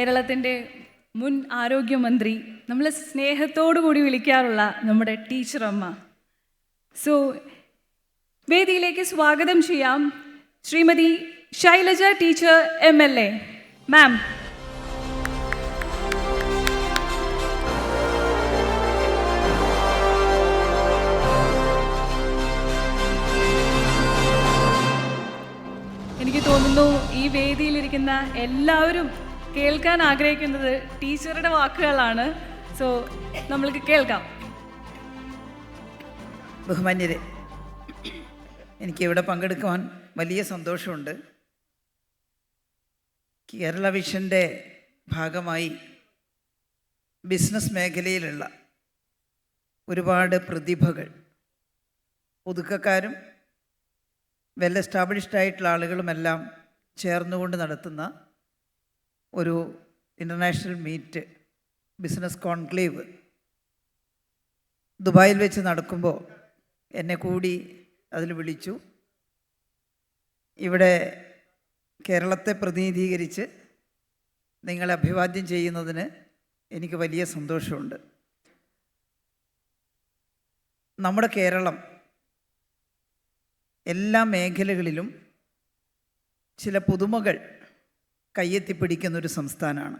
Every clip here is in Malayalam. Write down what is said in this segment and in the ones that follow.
കേരളത്തിൻ്റെ മുൻ ആരോഗ്യമന്ത്രി, നമ്മൾ സ്നേഹത്തോടു കൂടി വിളിക്കാറുള്ള നമ്മുടെ ടീച്ചർ അമ്മ. സോ വേദിയിലേക്ക് സ്വാഗതം ചെയ്യാം ശ്രീമതി ശൈലജ ടീച്ചർ MLA. മാം. എനിക്ക് തോന്നുന്നു ഈ വേദിയിലിരിക്കുന്ന എല്ലാവരും കേൾക്കാൻ ആഗ്രഹിക്കുന്നത് ടീച്ചറുടെ വാക്കുകളാണ്. സോ നമ്മൾക്ക് കേൾക്കാം. ബഹുമാന്യരെ, എനിക്കിവിടെ പങ്കെടുക്കുവാൻ വലിയ സന്തോഷമുണ്ട്. കേരള വിഷൻ്റെ ഭാഗമായി ബിസിനസ് മേഖലയിലുള്ള ഒരുപാട് പ്രതിഭകൾ, പുതുക്കക്കാരും വെൽ എസ്റ്റാബ്ലിഷ്ഡ് ആയിട്ടുള്ള ആളുകളുമെല്ലാം ചേർന്നുകൊണ്ട് നടത്തുന്ന ഒരു ഇൻ്റർനാഷണൽ മീറ്റ്, ബിസിനസ് കോൺക്ലേവ് ദുബായിൽ വെച്ച് നടക്കുമ്പോൾ എന്നെ കൂടി അതിൽ വിളിച്ചു. ഇവിടെ കേരളത്തെ പ്രതിനിധീകരിച്ച് നിങ്ങളെ അഭിവാദ്യം ചെയ്യുന്നതിന് എനിക്ക് വലിയ സന്തോഷമുണ്ട്. നമ്മുടെ കേരളം എല്ലാ മേഖലകളിലും ചില പുതുമകൾ കയ്യെത്തിപ്പിടിക്കുന്നൊരു സംസ്ഥാനമാണ്.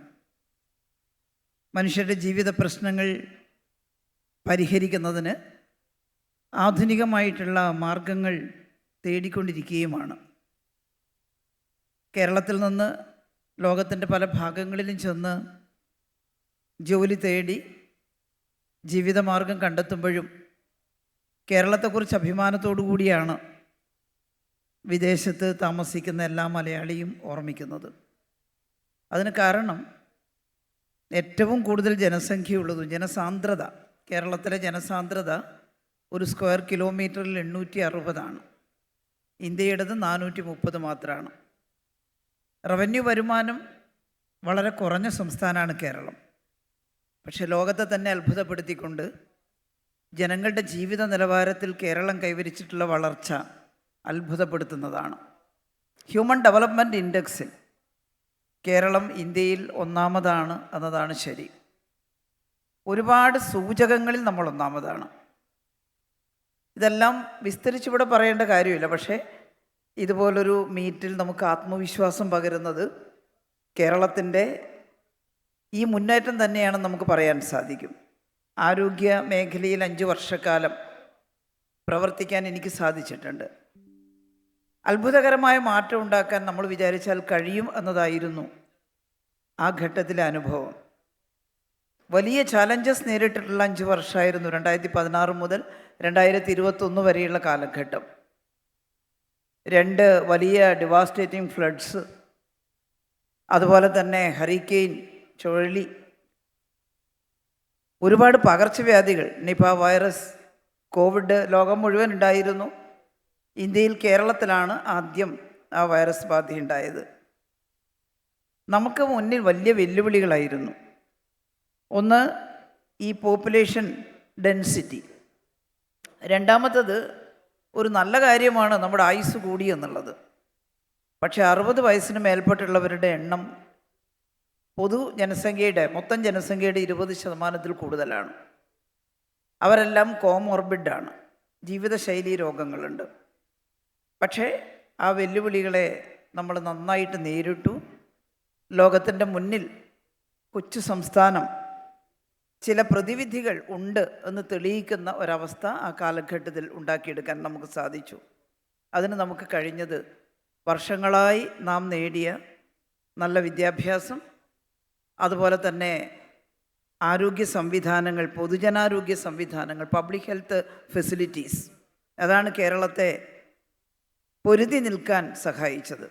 മനുഷ്യരുടെ ജീവിത പ്രശ്നങ്ങൾ പരിഹരിക്കുന്നതിന് ആധുനികമായിട്ടുള്ള മാർഗങ്ങൾ തേടിക്കൊണ്ടിരിക്കുകയുമാണ്. കേരളത്തിൽ നിന്ന് ലോകത്തിൻ്റെ പല ഭാഗങ്ങളിലും ചെന്ന് ജോലി തേടി ജീവിതമാർഗം കണ്ടെത്തുമ്പോഴും കേരളത്തെക്കുറിച്ച് അഭിമാനത്തോടു കൂടിയാണ് വിദേശത്ത് താമസിക്കുന്ന എല്ലാ മലയാളിയും ഓർമ്മിക്കുന്നത്. അതിന് കാരണം ഏറ്റവും കൂടുതൽ ജനസംഖ്യയുള്ളതും ജനസാന്ദ്രത, കേരളത്തിലെ ജനസാന്ദ്രത ഒരു സ്ക്വയർ കിലോമീറ്ററിൽ 860 ഇന്ത്യയുടേത് 430 മാത്രമാണ്. റവന്യൂ വരുമാനം വളരെ കുറഞ്ഞ സംസ്ഥാനമാണ് കേരളം. പക്ഷേ ലോകത്തെ തന്നെ അത്ഭുതപ്പെടുത്തിക്കൊണ്ട് ജനങ്ങളുടെ ജീവിത നിലവാരത്തിൽ കേരളം കൈവരിച്ചിട്ടുള്ള വളർച്ച അത്ഭുതപ്പെടുത്തുന്നതാണ്. ഹ്യൂമൻ ഡെവലപ്മെൻറ്റ് ഇൻഡെക്സിൽ കേരളം ഇന്ത്യയിൽ ഒന്നാമതാണ് എന്നതാണ് ശരി. ഒരുപാട് സൂചകങ്ങളിൽ നമ്മൾ ഒന്നാമതാണ്. ഇതെല്ലാം വിസ്തരിച്ചിവിടെ പറയേണ്ട കാര്യമില്ല. പക്ഷേ ഇതുപോലൊരു മീറ്റിൽ നമുക്ക് ആത്മവിശ്വാസം പകരുന്നത് കേരളത്തിൻ്റെ ഈ മുന്നേറ്റം തന്നെയാണെന്ന് നമുക്ക് പറയാൻ സാധിക്കും. ആരോഗ്യ മേഖലയിൽ 5 വർഷക്കാലം പ്രവർത്തിക്കാൻ എനിക്ക് സാധിച്ചിട്ടുണ്ട്. അത്ഭുതകരമായ മാറ്റം ഉണ്ടാക്കാൻ നമ്മൾ വിചാരിച്ചാൽ കഴിയും എന്നതായിരുന്നു ആ ഘട്ടത്തിലെ അനുഭവം. വലിയ ചാലഞ്ചസ് നേരിട്ടിട്ടുള്ള 5 വർഷമായിരുന്നു 2016 മുതൽ 2021 വരെയുള്ള കാലഘട്ടം. 2 വലിയ ഡിവാസ്റ്റേറ്റിംഗ് ഫ്ലഡ്സ്, അതുപോലെ തന്നെ ഹറിക്കെയിൻ, ചുഴലി, ഒരുപാട് പകർച്ചവ്യാധികൾ, നിപ വൈറസ്, കോവിഡ് ലോകം മുഴുവൻ ഉണ്ടായിരുന്നു. ഇന്ത്യയിൽ കേരളത്തിലാണ് ആദ്യം ആ വൈറസ് ബാധയുണ്ടായത്. നമുക്ക് മുന്നിൽ വലിയ വെല്ലുവിളികളായിരുന്നു. ഒന്ന്, ഈ പോപ്പുലേഷൻ ഡെൻസിറ്റി. രണ്ടാമത്തത്, ഒരു നല്ല കാര്യമാണ് നമ്മുടെ ആയുസ് കൂടി എന്നുള്ളത്. പക്ഷേ 60 വയസ്സിന് മേൽപ്പെട്ടുള്ളവരുടെ എണ്ണം പൊതു ജനസംഖ്യയുടെ, മൊത്തം ജനസംഖ്യയുടെ 20% കൂടുതലാണ്. അവരെല്ലാം കോമോർബിഡാണ്, ജീവിതശൈലി രോഗങ്ങളുണ്ട്. പക്ഷേ ആ വെല്ലുവിളികളെ നമ്മൾ നന്നായിട്ട് നേരിട്ടു. ലോകത്തിൻ്റെ മുന്നിൽ കൊച്ചു സംസ്ഥാനം ചില പ്രതിവിധികൾ ഉണ്ട് എന്ന് തെളിയിക്കുന്ന ഒരവസ്ഥ ആ കാലഘട്ടത്തിൽ ഉണ്ടാക്കിയെടുക്കാൻ നമുക്ക് സാധിച്ചു. അതിന് നമുക്ക് കഴിഞ്ഞത് വർഷങ്ങളായി നാം നേടിയ നല്ല വിദ്യാഭ്യാസം, അതുപോലെ തന്നെ ആരോഗ്യ സംവിധാനങ്ങൾ, പൊതുജനാരോഗ്യ സംവിധാനങ്ങൾ, പബ്ലിക് ഹെൽത്ത് ഫെസിലിറ്റീസ്, അതാണ് കേരളത്തെ പൊരുതി നിൽക്കാൻ സഹായിച്ചത്.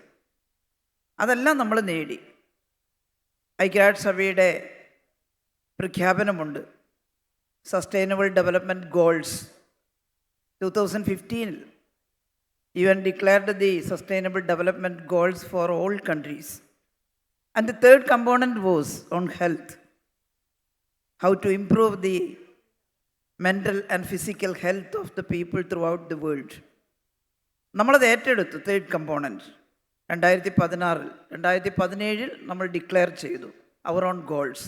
അതെല്ലാം നമ്മൾ നേടി. ഐക്യരാഷ്ട്രസഭയുടെ പ്രഖ്യാപനമുണ്ട്, sustainable development goals. 2015 UN declared the sustainable development goals for all countries. And the third component was on health, how to improve the mental and physical health of the people throughout the world. നമ്മളത് ഏറ്റെടുത്തു. തേർഡ് കമ്പോണൻറ്റ് 2016 2017 നമ്മൾ ഡിക്ലെയർ ചെയ്തു. അവർ ഓൺ ഗോൾസ്.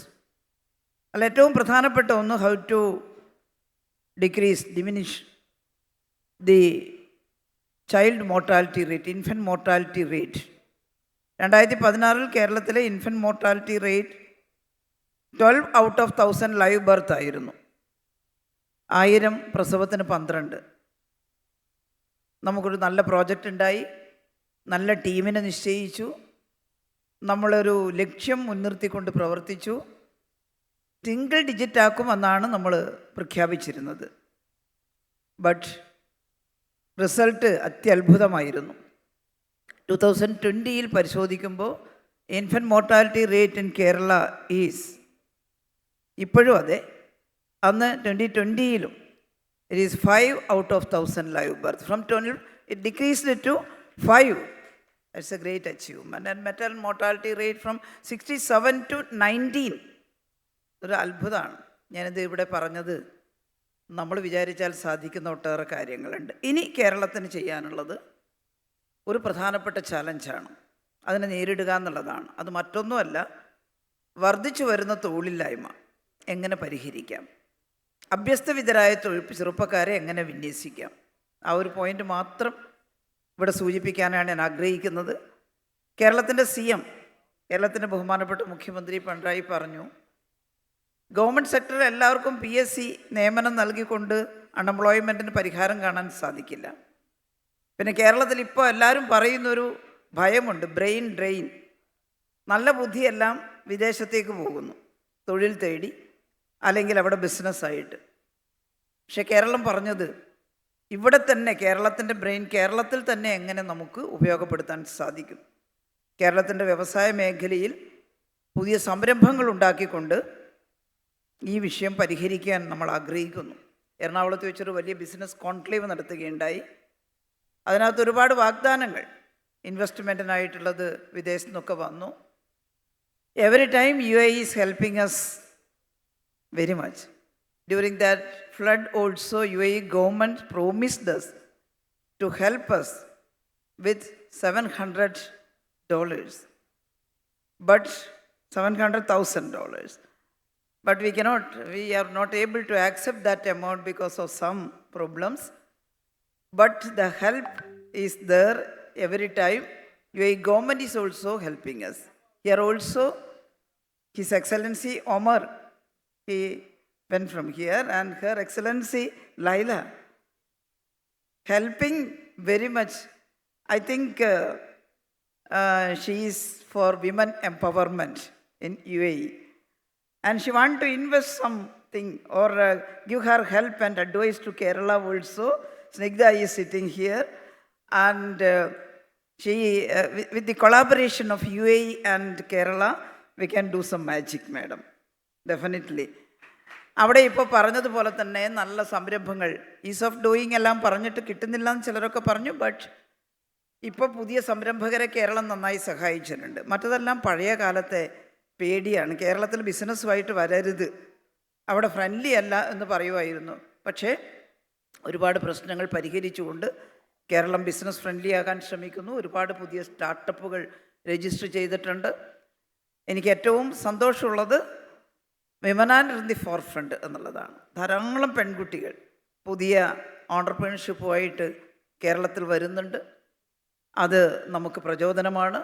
അല്ല, ഏറ്റവും പ്രധാനപ്പെട്ട ഒന്ന് how to diminish the child mortality rate, infant mortality rate. 2016 കേരളത്തിലെ infant mortality rate 12 out of 1000 live birth ആയിരുന്നു. 1000 പ്രസവത്തിന് 12. നമുക്കൊരു നല്ല പ്രോജക്റ്റ് ഉണ്ടായി, നല്ല ടീമിനെ നിശ്ചയിച്ചു, നമ്മളൊരു ലക്ഷ്യം മുൻനിർത്തിക്കൊണ്ട് പ്രവർത്തിച്ചു. സിംഗിൾ ഡിജിറ്റ് ആക്കുമെന്നാണ് നമ്മൾ പ്രഖ്യാപിച്ചിരുന്നത്. But result അത്യത്ഭുതമായിരുന്നു. 2020 പരിശോധിക്കുമ്പോൾ infant mortality rate in Kerala is, ഇപ്പോഴും അതെ, അന്ന് 2020 it is 5 out of 1000 live birth. From 12 it decreased to 5. That's a great achievement. And maternal mortality rate from 67 to 19. ഒരു അത്ഭുതമാണ്. ഞാനിത് ഇവിടെ പറഞ്ഞത് നമ്മൾ വിചാരിച്ചാൽ സാധിക്കുന്ന ഒട്ടേറെ കാര്യങ്ങളുണ്ട്. ഇനി കേരളത്തിന് ചെയ്യാനുള്ളത് ഒരു പ്രധാനപ്പെട്ട ചലഞ്ചാണ്. അതിനെ നേരിടുക എന്നുള്ളതാണ്. അത് മറ്റൊന്നുമല്ല, വർദ്ധിച്ചു വരുന്ന തൊഴിലില്ലായ്മ എങ്ങനെ പരിഹരിക്കാം, അഭ്യസ്തവിദ്യരായ ചെറുപ്പക്കാരെ എങ്ങനെ വിന്യസിക്കാം. ആ ഒരു പോയിന്റ് മാത്രം ഇവിടെ സൂചിപ്പിക്കാനാണ് ഞാൻ ആഗ്രഹിക്കുന്നത്. കേരളത്തിൻ്റെ CM, കേരളത്തിൻ്റെ ബഹുമാനപ്പെട്ട മുഖ്യമന്ത്രി പിണറായി പറഞ്ഞു, ഗവൺമെൻറ് സെക്ടറിൽ എല്ലാവർക്കും PSC നിയമനം നൽകിക്കൊണ്ട് അൺഎംപ്ലോയ്മെൻറ്റിന് പരിഹാരം കാണാൻ സാധിക്കില്ല. പിന്നെ കേരളത്തിൽ ഇപ്പോൾ എല്ലാവരും പറയുന്നൊരു ഭയമുണ്ട്, ബ്രെയിൻ ഡ്രെയിൻ. നല്ല ബുദ്ധിയെല്ലാം വിദേശത്തേക്ക് പോകുന്നു തൊഴിൽ തേടി, അല്ലെങ്കിൽ അവിടെ ബിസിനസ്സായിട്ട്. പക്ഷെ കേരളം പറഞ്ഞത് ഇവിടെ തന്നെ കേരളത്തിൻ്റെ ബ്രെയിൻ കേരളത്തിൽ തന്നെ എങ്ങനെ നമുക്ക് ഉപയോഗപ്പെടുത്താൻ സാധിക്കും. കേരളത്തിൻ്റെ വ്യവസായ മേഖലയിൽ പുതിയ സംരംഭങ്ങൾ ഉണ്ടാക്കിക്കൊണ്ട് ഈ വിഷയം പരിഹരിക്കാൻ നമ്മൾ ആഗ്രഹിക്കുന്നു. എറണാകുളത്ത് വെച്ചൊരു വലിയ ബിസിനസ് കോൺക്ലേവ് നടത്തുകയുണ്ടായി. അതിനകത്ത് ഒരുപാട് വാഗ്ദാനങ്ങൾ, ഇൻവെസ്റ്റ്മെൻറ്റിനായിട്ടുള്ളത് വിദേശത്തു നിന്നൊക്കെ വന്നു. Every time UAE is helping us very much. During that flood also UAE government promised us to help us with $700, but $700,000. But we are not able to accept that amount because of some problems. But the help is there every time. UAE government is also helping us. Here also His Excellency Omar, he went from here, and Her Excellency Laila helping very much. I think she is for women empowerment in UAE, and she want to invest something or give her help and advice to Kerala also. Snigdha is sitting here, and she with the collaboration of UAE and Kerala, we can do some magic, madam. Definitely. അവിടെ ഇപ്പോൾ പറഞ്ഞതുപോലെ തന്നെ നല്ല സംരംഭങ്ങൾ, ഈസ് ഓഫ് ഡൂയിങ് എല്ലാം പറഞ്ഞിട്ട് കിട്ടുന്നില്ല എന്ന് ചിലരൊക്കെ പറഞ്ഞു. ബട്ട് ഇപ്പോൾ പുതിയ സംരംഭകരെ കേരളം നന്നായി സഹായിച്ചിട്ടുണ്ട്. മറ്റതെല്ലാം പഴയ കാലത്തെ പേടിയാണ്. കേരളത്തിൽ ബിസിനസ്സുമായിട്ട് വരരുത്, അവിടെ ഫ്രണ്ട്ലി അല്ല എന്ന് പറയുമായിരുന്നു. പക്ഷേ ഒരുപാട് പ്രശ്നങ്ങൾ പരിഹരിച്ചുകൊണ്ട് കേരളം ബിസിനസ് ഫ്രണ്ട്ലി ആകാൻ ശ്രമിക്കുന്നു. ഒരുപാട് പുതിയ സ്റ്റാർട്ടപ്പുകൾ രജിസ്റ്റർ ചെയ്തിട്ടുണ്ട്. എനിക്ക് ഏറ്റവും സന്തോഷമുള്ളത് women are in the forefront എന്നുള്ളതാണ്. ധാരാളം പെൺകുട്ടികൾ പുതിയ ഓണ്ടർപ്രണർഷിപ്പുമായിട്ട് കേരളത്തിൽ വരുന്നുണ്ട്. അത് നമുക്ക് പ്രചോദനമാണ്.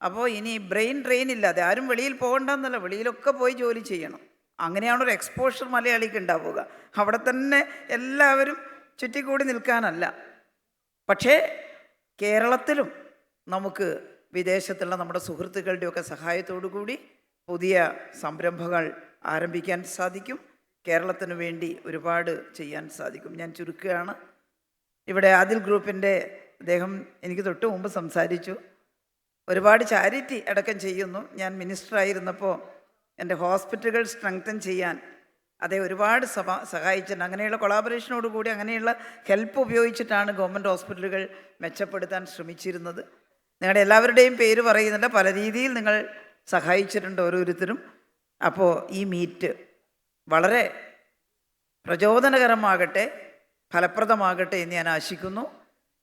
അപ്പോൾ ഇനി ബ്രെയിൻ ഡ്രെയിൻ ഇല്ലാതെ ആരും വെളിയിൽ പോകണ്ടെന്നല്ല, വെളിയിലൊക്കെ പോയി ജോലി ചെയ്യണം. അങ്ങനെയാണ് ഒരു എക്സ്പോഷർ മലയാളിക്ക് ഉണ്ടാവുക. അവിടെ തന്നെ എല്ലാവരും ചുറ്റിക്കൂടി നിൽക്കാനല്ല. പക്ഷേ കേരളത്തിലും നമുക്ക് വിദേശത്തുള്ള നമ്മുടെ സുഹൃത്തുക്കളുടെയൊക്കെ സഹായത്തോടു കൂടി പുതിയ സംരംഭങ്ങൾ ആരംഭിക്കാൻ സാധിക്കും. കേരളത്തിന് വേണ്ടി ഒരുപാട് ചെയ്യാൻ സാധിക്കും. ഞാൻ ചുരുക്കുകയാണ്. ഇവിടെ ആദിൽ ഗ്രൂപ്പിൻ്റെ അദ്ദേഹം എനിക്ക് തൊട്ട് മുമ്പ് സംസാരിച്ചു. ഒരുപാട് ചാരിറ്റി അടക്കം ചെയ്യുന്നു. ഞാൻ മിനിസ്റ്ററായിരുന്നപ്പോൾ എൻ്റെ ഹോസ്പിറ്റലുകൾ സ്ട്രെങ്തൻ ചെയ്യാൻ അദ്ദേഹം ഒരുപാട് സഹായിച്ചിട്ടുണ്ട്. അങ്ങനെയുള്ള കൊളാബറേഷനോടുകൂടി അങ്ങനെയുള്ള ഹെൽപ്പ് ഉപയോഗിച്ചിട്ടാണ് ഗവൺമെൻറ് ഹോസ്പിറ്റലുകൾ മെച്ചപ്പെടുത്താൻ ശ്രമിച്ചിരുന്നത്. നിങ്ങളുടെ എല്ലാവരുടെയും പേര് പറയുന്നില്ല, പല രീതിയിൽ നിങ്ങൾ സഹായിച്ചിട്ടുണ്ട് ഓരോരുത്തരും. അപ്പോൾ ഈ മീറ്റ് വളരെ പ്രചോദനകരമാകട്ടെ, ഫലപ്രദമാകട്ടെ എന്ന് ഞാൻ ആശിക്കുന്നു.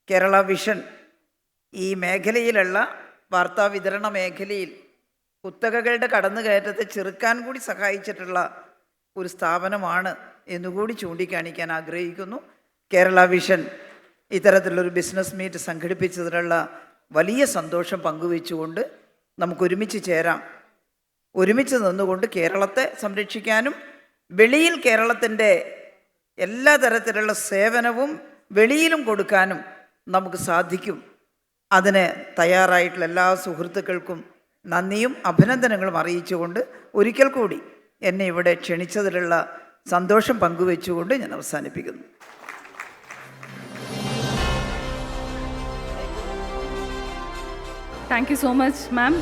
കേരള വിഷൻ ഈ മേഖലയിലുള്ള വാർത്താവിതരണ മേഖലയിൽ കുത്തകകളുടെ കടന്നുകയറ്റത്തെ ചെറുക്കാൻ കൂടി സഹായിച്ചിട്ടുള്ള ഒരു സ്ഥാപനമാണ് എന്നുകൂടി ചൂണ്ടിക്കാണിക്കാൻ ആഗ്രഹിക്കുന്നു. കേരള വിഷൻ ഇത്തരത്തിലുള്ളൊരു ബിസിനസ് മീറ്റ് സംഘടിപ്പിച്ചതിലുള്ള വലിയ സന്തോഷം പങ്കുവെച്ചുകൊണ്ട് നമുക്കൊരുമിച്ച് ചേരാം. ഒരുമിച്ച് നിന്നുകൊണ്ട് കേരളത്തെ സംരക്ഷിക്കാനും വെളിയിൽ കേരളത്തിൻ്റെ എല്ലാ തരത്തിലുള്ള സേവനവും വെളിയിലും കൊടുക്കാനും നമുക്ക് സാധിക്കും. അതിന് തയ്യാറായിട്ടുള്ള എല്ലാ സുഹൃത്തുക്കൾക്കും നന്ദിയും അഭിനന്ദനങ്ങളും അറിയിച്ചുകൊണ്ട് ഒരിക്കൽ കൂടി എന്നെ ഇവിടെ ക്ഷണിച്ചതിലുള്ള സന്തോഷം പങ്കുവെച്ചുകൊണ്ട് ഞാൻ അവസാനിപ്പിക്കുന്നു. Thank you so much ma'am.